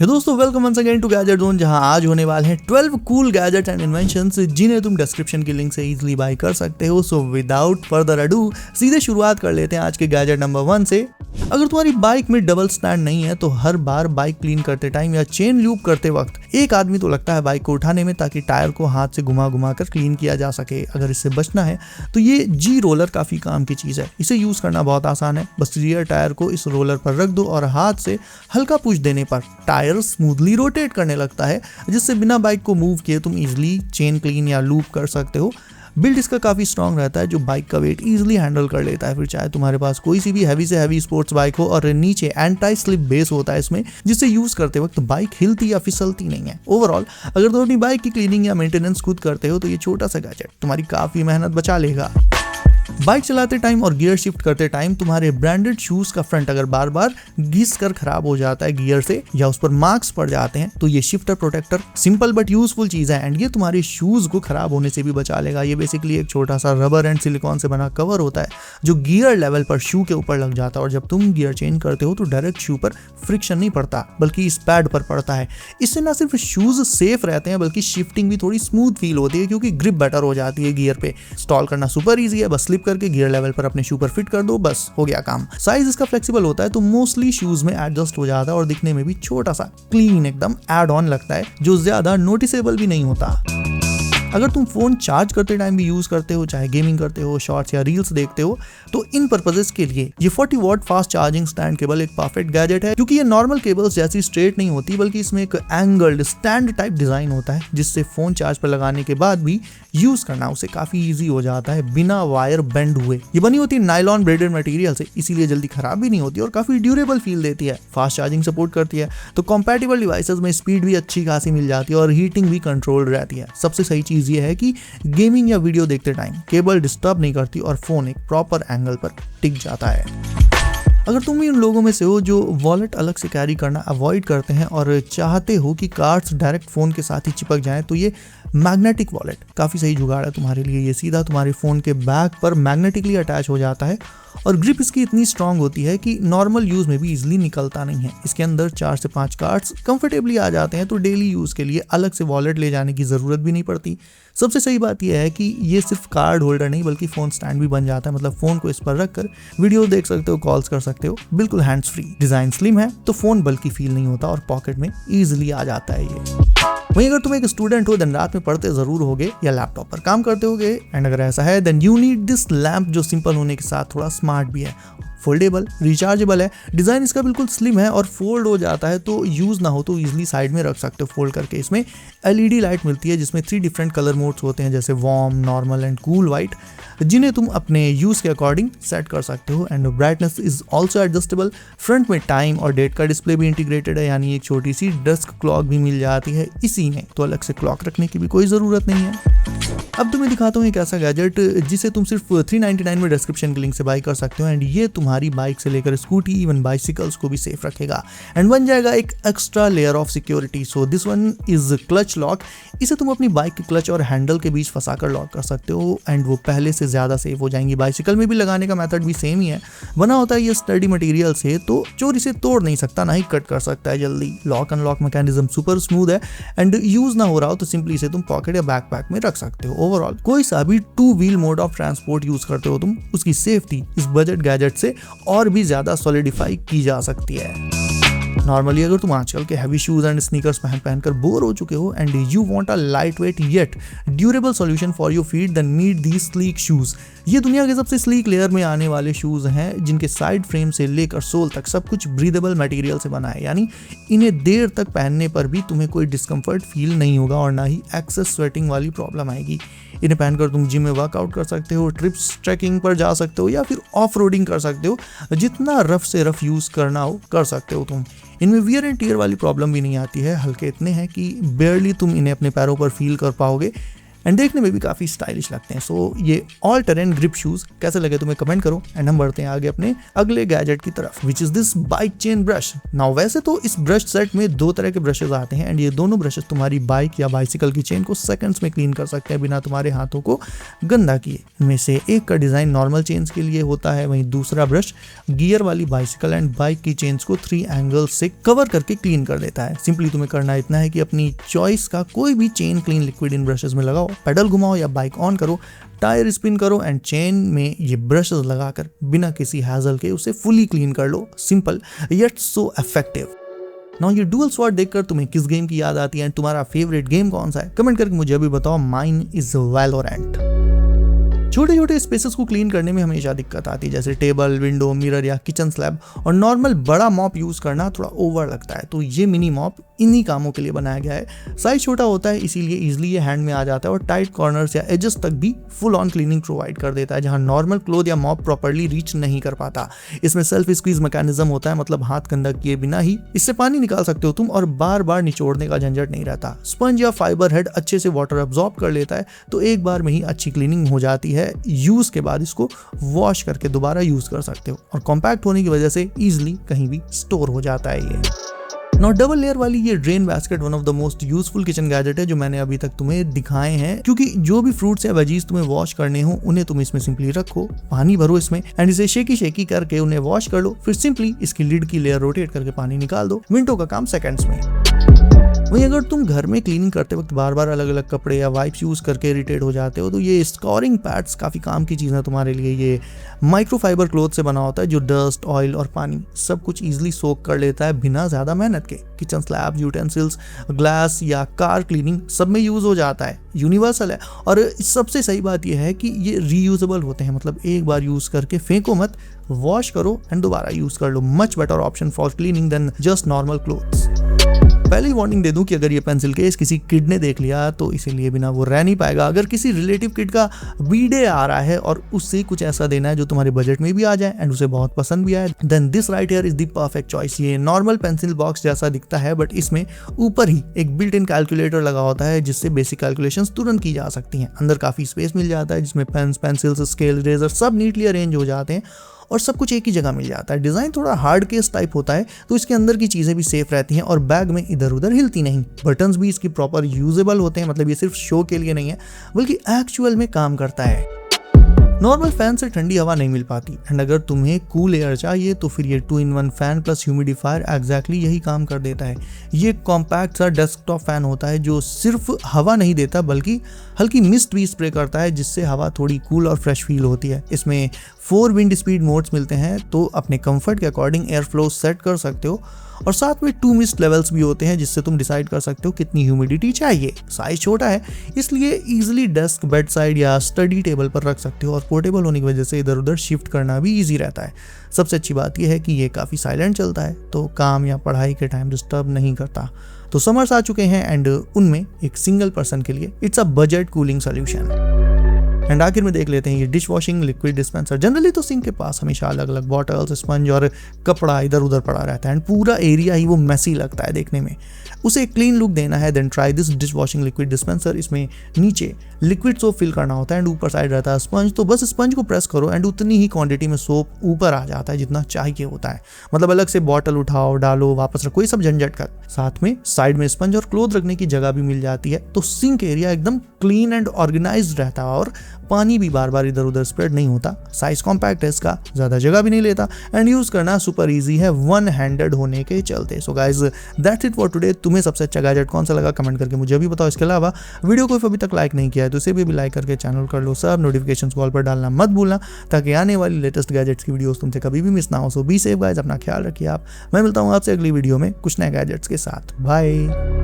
हे दोस्तों, welcome once again to gadget zone, जहां आज होने वाले हैं 12 कूल गैजेट्स एंड इन्वेंशंस जिन्हें तुम डिस्क्रिप्शन की लिंक से इजीली बाय कर सकते हो। सो विदाउट फर्दर अडू सीधे शुरुआत कर लेते हैं आज के गैजेट नंबर 1 से। अगर तुम्हारी बाइक में डबल स्टैंड नहीं है तो हर बार बाइक क्लीन करते टाइम या चेन लूप करते वक्त एक आदमी तो लगता है बाइक को उठाने में, ताकि टायर को हाथ से घुमा घुमा कर क्लीन किया जा सके। अगर इससे बचना है तो ये जी रोलर काफी काम की चीज है। इसे यूज करना बहुत आसान है। बस रियर टायर को इस रोलर पर रख दो और हाथ से हल्का पुश देने पर टायर स्मूथली रोटेट करने लगता है, जिससे बिना बाइक को मूव किए तुम इजीली चेन क्लीन या लूप कर सकते हो। बिल्ड इसका काफी स्ट्रॉन्ग रहता है, जो बाइक का वेट इजीली हैंडल कर लेता है। फिर चाहे तुम्हारे पास कोई सी भी हैवी से हैवी स्पोर्ट्स बाइक हो, और नीचे एंटी स्लिप बेस होता है इसमें, जिससे यूज करते वक्त बाइक हिलती या फिसलती नहीं है। ओवरऑल अगर तुम अपनी बाइक की क्लीनिंग या मेंटेनेंस खुद करते हो तो ये छोटा सा गैजेट तुम्हारी काफी मेहनत बचा लेगा। बाइक चलाते टाइम और गियर शिफ्ट करते टाइम तुम्हारे ब्रांडेड शूज का फ्रंट अगर बार बार घिस कर खराब हो जाता है गियर से, या उस पर मार्क्स पड़ जाते हैं, तो ये shifter protector simple but useful चीज है एंड ये तुम्हारे शूज को खराब होने से भी बचा लेगा। ये बेसिकली एक छोटा सा रबर एंड सिलिकॉन से बना कवर होता है जो गियर लेवल पर शू के ऊपर लग जाता है, और जब तुम गियर चेंज करते हो तो डायरेक्ट शू पर फ्रिक्शन नहीं पड़ता बल्कि इस पैड पर पड़ता है। इससे ना सिर्फ शूज सेफ रहते हैं बल्कि शिफ्टिंग भी थोड़ी स्मूथ फील होती है, क्योंकि ग्रिप बेटर हो जाती है गियर पे। इंस्टॉल करना सुपर ईजी है, बस स्लिप करके गियर लेवल पर अपने शू पर फिट कर दो, बस हो गया काम। साइज इसका फ्लेक्सिबल होता है तो मोस्टली शूज में एडजस्ट हो जाता है और दिखने में भी छोटा सा क्लीन एकदम एड ऑन लगता है, जो ज्यादा नोटिसेबल भी नहीं होता। अगर तुम फोन चार्ज करते टाइम भी यूज करते हो, चाहे गेमिंग करते हो, शॉर्ट्स या रील्स देखते हो, तो इन पर्पसेस के लिए ये 40 watt fast charging stand cable एक परफेक्ट गैजेट है, क्योंकि ये नॉर्मल केबल्स जैसी स्ट्रेट नहीं होती, बल्कि इसमें एक एंगल्ड स्टैंड टाइप डिजाइन होता है, जिससे फोन चार्ज पर लगाने के बाद भी यूज करना उसे काफी इजी हो जाता है बिना वायर बेंड हुए। ये बनी होती है नायलॉन ब्रेडेड मटेरियल से, इसीलिए जल्दी खराब भी नहीं होती और काफी ड्यूरेबल फील देती है। फास्ट चार्जिंग सपोर्ट करती है, तो कॉम्पैटिबल डिवाइसेस में स्पीड भी अच्छी खासी मिल जाती है और हीटिंग भी कंट्रोल रहती है। सबसे सही चीज ये है कि गेमिंग या वीडियो देखते टाइम केबल डिस्टर्ब नहीं करती और फोन एक प्रॉपर एंगल पर टिक जाता है। अगर तुम भी उन लोगों में से हो जो वॉलेट अलग से कैरी करना अवॉइड करते हैं और चाहते हो कि कार्ड्स डायरेक्ट फोन के साथ ही चिपक जाएं, तो ये मैग्नेटिक वॉलेट काफी सही जुगाड़ है तुम्हारे लिए। ये सीधा तुम्हारे फोन के बैक पर मैग्नेटिकली अटैच हो जाता है और ग्रिप इसकी इतनी स्ट्रांग होती है कि नॉर्मल यूज में भी इजीली निकलता नहीं है। इसके अंदर 4 से 5 कार्ड्स कंफर्टेबली आ जाते हैं, तो डेली यूज के लिए अलग से वॉलेट ले जाने की जरूरत भी नहीं पड़ती। सबसे सही बात यह है कि ये सिर्फ कार्ड होल्डर नहीं बल्कि फोन स्टैंड भी बन जाता है, मतलब फोन को इस पर रखकर वीडियो देख सकते हो, कॉल्स कर सकते हो, बिल्कुल हैंड्स फ्री। डिजाइन स्लिम है तो फोन बल्कि फील नहीं होता और पॉकेट में इजिली आ जाता है ये। वहीं अगर तुम एक स्टूडेंट हो, दिन रात में पढ़ते जरूर होगे या लैपटॉप पर काम करते होगे, एंड अगर ऐसा है then you need this lamp, जो सिंपल होने के साथ थोड़ा स्मार्ट भी है। फोल्डेबल, रिचार्जेबल है, डिजाइन इसका बिल्कुल स्लिम है और फोल्ड हो जाता है, तो यूज ना हो तो इजीली साइड में रख सकते हो फोल्ड करके। इसमें एलईडी लाइट मिलती है जिसमें 3 डिफरेंट कलर मोड्स होते हैं, जैसे warm, normal and cool white, जिन्हें तुम अपने यूज के अकॉर्डिंग सेट कर सकते हो। And brightness is also adjustable. Front में टाइम और डेट का डिस्प्ले भी इंटीग्रेटेड है, यानी एक छोटी सी डेस्क क्लॉक भी मिल जाती है इसी में, तो अलग से क्लॉक रखने की भी कोई जरूरत नहीं है। अब तुम्हें दिखाता हूँ एक ऐसा गैजेट जिसे तुम सिर्फ 399 में डिस्क्रिप्शन के लिंक से बाय कर सकते हो, एंड ये तुम्हारी बाइक से लेकर स्कूटी इवन बाइसिकल्स को भी सेफ रखेगा एंड बन जाएगा एक extra layer of security. So this one is clutch lock. इसे तुम अपनी बाइक के क्लच और हैंडल के बीच फंसाकर लॉक कर सकते हो एंड वो पहले से ज्यादा सेफ हो जाएंगी। बाइसिकल में भी लगाने का मेथड भी सेम ही है। बना होता है ये स्टडी मटेरियल से, तो चोर इसे तोड़ नहीं सकता, ना ही कट कर सकता है जल्दी। Lock unlock mechanism super smooth है एंड यूज ना हो रहा हो तो सिंपली इसे तुम पॉकेट या बैकपैक में रख सकते हो। ओवरऑल कोई सा भी 2 wheel mode of transport use करते हो तुम, उसकी सेफ्टी इस बजट गैजेट से और भी ज्यादा सॉलिडिफाई की जा सकती है। नॉर्मली अगर तुम आजकल के हैवी शूज एंड स्नीकर्स पहन कर बोर हो चुके हो and you want a light weight yet durable solution for your feet, then meet these sleek shoes. ये दुनिया के सबसे स्लीक लेयर में आने वाले शूज हैं, जिनके साइड फ्रेम से लेकर सोल तक सब कुछ ब्रीदेबल मटेरियल से बना है, यानी इन्हें देर तक पहनने पर भी तुम्हें कोई डिस्कम्फर्ट फील नहीं होगा और ना ही एक्सेस स्वेटिंग वाली प्रॉब्लम आएगी। इन्हें पहनकर तुम जिम में वर्कआउट कर सकते हो, ट्रिप्स ट्रैकिंग पर जा सकते हो या फिर ऑफ रोडिंग कर सकते हो। जितना रफ से रफ यूज करना हो कर सकते हो तुम। इनमें वियर एंड टियर वाली प्रॉब्लम भी नहीं आती है, हल्के इतने हैं कि बेयरली तुम इन्हें अपने पैरों पर फील कर पाओगे। एंड देखने में भी काफी स्टाइलिश लगते हैं। सो ये ऑल टेरेन ग्रिप शूज कैसे लगे तुम्हें कमेंट करो एंड हम बढ़ते हैं आगे अपने अगले गैजेट की तरफ, which is this bike chain brush. Now वैसे तो इस ब्रश सेट में 2 तरह के ब्रशेस आते हैं एंड ये दोनों ब्रशेस तुम्हारी बाइक या बाइसिकल की चेन को सेकंड्स में क्लीन कर सकते हैं बिना तुम्हारे हाथों को गंदा किए। इनमें से एक का डिजाइन नॉर्मल चेन्स के लिए होता है, वहीं दूसरा ब्रश गियर वाली बाइसिकल एंड बाइक की चेन्स को 3 एंगल्स से कवर करके क्लीन कर देता है। सिंपली तुम्हें करना इतना है कि अपनी चॉइस का कोई भी chain clean liquid in brushes में लगाओ, पेडल घुमाओ या बाइक ऑन करो, टायर स्पिन करो एंड चेन में ये ब्रशेस लगाकर बिना किसी हैजल के उसे फुली क्लीन कर लो। Simple yet so effective. Now ये डुअल स्वॉर्ड देखकर तुम्हें किस गेम की याद आती है एंड तुम्हारा फेवरेट गेम कौन सा है, कमेंट करके मुझे भी बताओ। Mine is Valorant. छोटे छोटे स्पेसेस को क्लीन करने में हमेशा दिक्कत आती है, जैसे टेबल, विंडो, मिरर या किचन स्लैब, और नॉर्मल बड़ा मॉप यूज करना थोड़ा ओवर लगता है। तो ये मिनी मॉप इन्हीं कामों के लिए बनाया गया है। साइज छोटा होता है इसीलिए इजीली ये हैंड में आ जाता है और टाइट कॉर्नर्स या एजेस तक भी फुल ऑन क्लीनिंग प्रोवाइड कर देता है, जहां नॉर्मल क्लोथ या मॉप प्रॉपर्ली रीच नहीं कर पाता। इसमें सेल्फ स्क्वीज मैकेनिज्म होता है, मतलब हाथ गंदा किए बिना ही इससे पानी निकाल सकते हो तुम और बार बार निचोड़ने का झंझट नहीं रहता। स्पंज या फाइबर हेड अच्छे से वाटर अब्सॉर्ब कर लेता है, तो एक बार में ही अच्छी क्लीनिंग हो जाती है। यूज के बाद इसको वॉश करके दोबारा यूज कर सकते हो और कॉम्पैक्ट होने की वजह से इजीली कहीं भी स्टोर हो जाता है ये। नौ डबल लेयर वाली ये drain basket one of the most useful kitchen gadget है जो मैंने अभी तक तुम्हें दिखाए हैं, क्योंकि जो भी फ्रूट्स या वेजीज तुम्हें वॉश करने हो उन्हें तुम इसमें सिंपली रखो, पानी भरो इसमें एंड इसे शेकी करके उन्हें वॉश कर लो, फिर सिंपली इसकी लिड की लेयर रोटेट करके पानी निकाल दो। मिनटों का काम सेकंड्स में। वहीं अगर तुम घर में क्लीनिंग करते वक्त बार बार अलग अलग कपड़े या वाइप्स यूज करके इरिटेट हो जाते हो, तो ये स्कोरिंग पैड्स काफी काम की चीज है तुम्हारे लिए। ये माइक्रोफाइबर क्लॉथ से बना होता है जो डस्ट, ऑयल और पानी सब कुछ इजीली सोक कर लेता है बिना ज्यादा मेहनत के। किचन स्लैब, यूटेंसिल्स, ग्लास या कार क्लीनिंग सब में यूज हो जाता है, यूनिवर्सल है। और सबसे सही बात यह है कि ये रीयूजेबल होते हैं, मतलब एक बार यूज करके फेंको मत, वॉश करो एंड दोबारा यूज कर लो। Much better option for cleaning than just normal clothes. पहले ही वार्निंग दे दूं कि अगर ये पेंसिल केस किसी किड ने देख लिया तो इसे लिए बिना वो रह नहीं पाएगा। अगर किसी रिलेटिव किड का बर्थडे आ रहा है और उससे कुछ ऐसा देना है जो तुम्हारे बजट में भी आ जाए एंड उसे बहुत पसंद भी आए, then this right here is the perfect choice. ये नॉर्मल पेंसिल बॉक्स जैसा दिखता है बट इसमें ऊपर ही एक बिल्ट इन कैलकुलेटर लगा होता है जिससे बेसिक कैलकुलेशंस तुरंत की जा सकती हैं। अंदर काफी स्पेस मिल जाता है जिसमें पेन्स, पेंसिल्स, स्केल, इरेजर सब नीटली अरेंज हो जाते हैं और सब कुछ एक ही जगह मिल जाता है। डिजाइन थोड़ा हार्ड केस टाइप होता है तो इसके अंदर की चीजें भी सेफ रहती हैं और बैग में इधर उधर हिलती नहीं। बटन्स भी इसकी प्रॉपर यूजेबल होते हैं, मतलब ये सिर्फ शो के लिए नहीं है बल्कि एक्चुअल में काम करता है। नॉर्मल फैन से ठंडी हवा नहीं मिल पाती एंड अगर तुम्हें कूल एयर चाहिए तो फिर ये 2-in-1 fan plus humidifier exactly यही काम कर देता है। ये कॉम्पैक्ट सा डेस्कटॉप फैन होता है जो सिर्फ हवा नहीं देता बल्कि हल्की मिस्ट भी स्प्रे करता है जिससे हवा थोड़ी कूल और फ्रेश फील होती है। इसमें 4 विंड स्पीड मोड्स मिलते हैं तो अपने कंफर्ट के अकॉर्डिंग एयर फ्लो सेट कर सकते हो और साथ में 2 मिस्ट लेवल्स भी होते हैं जिससे तुम डिसाइड कर सकते हो कितनी ह्यूमिडिटी चाहिए। साइज छोटा है इसलिए इजीली डेस्क, बेड साइड या स्टडी टेबल पर रख सकते हो और पोर्टेबल होने की वजह से इधर उधर शिफ्ट करना भी ईजी रहता है। सबसे अच्छी बात यह है कि ये काफ़ी साइलेंट चलता है तो काम या पढ़ाई के टाइम डिस्टर्ब नहीं करता। तो समर्स आ चुके हैं एंड उनमें एक सिंगल पर्सन के लिए it's a budget cooling solution. And आखिर में देख लेते हैं ये dish washing liquid dispenser. Generally तो सिंक के पास हमेशा अलग अलग बॉटल्स, स्पंज और कपड़ा इधर उधर पड़ा रहता है एंड पूरा एरिया ही वो मेसी लगता है देखने में। उसे क्लीन लुक देना है then try this dish washing liquid dispenser. इसमें नीचे लिक्विड सोप फिल करना होता है एंड ऊपर साइड रहता है स्पंज। तो बस स्पंज को प्रेस करो एंड उतनी ही क्वांटिटी में सोप ऊपर आ जाता है जितना चाहिए होता है। मतलब अलग से बॉटल उठाओ, डालो, वापस रखो, ये सब झंझट कर। साथ में साइड में स्पंज और क्लोथ रखने की जगह भी मिल जाती है तो सिंक एरिया एकदम क्लीन एंड ऑर्गेनाइज्ड रहता है और पानी भी बार बार इधर उधर स्प्रेड नहीं होता। साइज कॉम्पैक्ट है इसका, ज्यादा जगह भी नहीं लेता एंड यूज करना सुपर इजी है वन हैंडेड होने के चलते। So guys that's it for today. तुम्हें सबसे अच्छा गैजेट कौन सा लगा कमेंट करके मुझे भी बताओ। इसके अलावा वीडियो को अभी तक लाइक नहीं किया है तो इसे भी लाइक करके चैनल कर लो सब। नोटिफिकेशंस कॉल पर डालना मत भूलना ताकि आने वाली लेटेस्ट गैजेट्स की वीडियोस तुमसे कभी भी मिस ना हो। सो बी सेफ गाइज, अपना ख्याल रखिए आप। मैं मिलता हूँ आपसे अगली वीडियो में कुछ नए गैजेट्स के साथ। बाय।